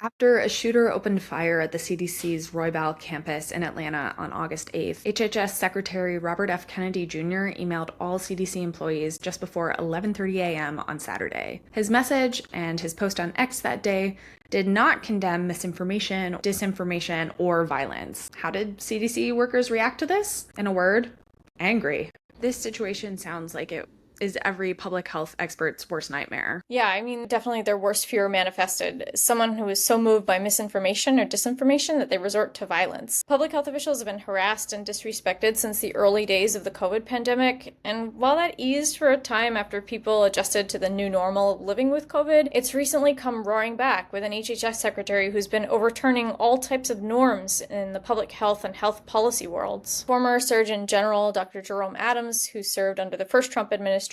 After a shooter opened fire at the CDC's Roybal campus in Atlanta on August 8th, HHS Secretary Robert F. Kennedy Jr. emailed all CDC employees just before 11:30 a.m. on Saturday. His message and his post on X that day did not condemn misinformation, disinformation, or violence. How did CDC workers react to this? In a word, angry. This situation sounds like it is every public health expert's worst nightmare. Yeah, definitely their worst fear manifested. Someone who is so moved by misinformation or disinformation that they resort to violence. Public health officials have been harassed and disrespected since the early days of the COVID pandemic, and while that eased for a time after people adjusted to the new normal of living with COVID, it's recently come roaring back with an HHS secretary who's been overturning all types of norms in the public health and health policy worlds. Former Surgeon General Dr. Jerome Adams, who served under the first Trump administration,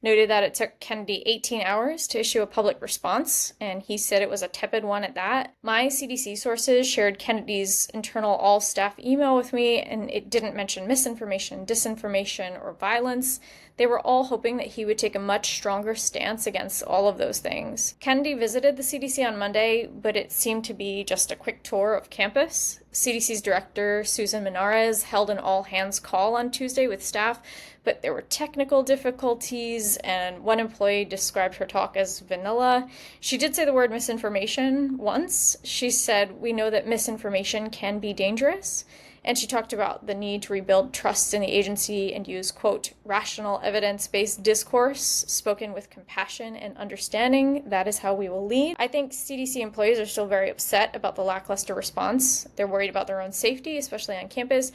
noted that it took Kennedy 18 hours to issue a public response, and he said it was a tepid one at that. My CDC sources shared Kennedy's internal all-staff email with me, and it didn't mention misinformation, disinformation, or violence. They were all hoping that he would take a much stronger stance against all of those things. Kennedy visited the CDC on Monday, but it seemed to be just a quick tour of campus. CDC's director, Susan Minares, held an all-hands call on Tuesday with staff, but there were technical difficulties, and one employee described her talk as vanilla. She did say the word misinformation once. She said, "We know that misinformation can be dangerous." And she talked about the need to rebuild trust in the agency and use, quote, rational evidence-based discourse spoken with compassion and understanding. That is how we will lead. I think CDC employees are still very upset about the lackluster response. They're worried about their own safety, especially on campus.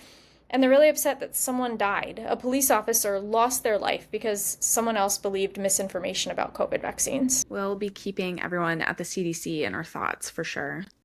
And they're really upset that someone died. A police officer lost their life because someone else believed misinformation about COVID vaccines. We'll be keeping everyone at the CDC in our thoughts for sure.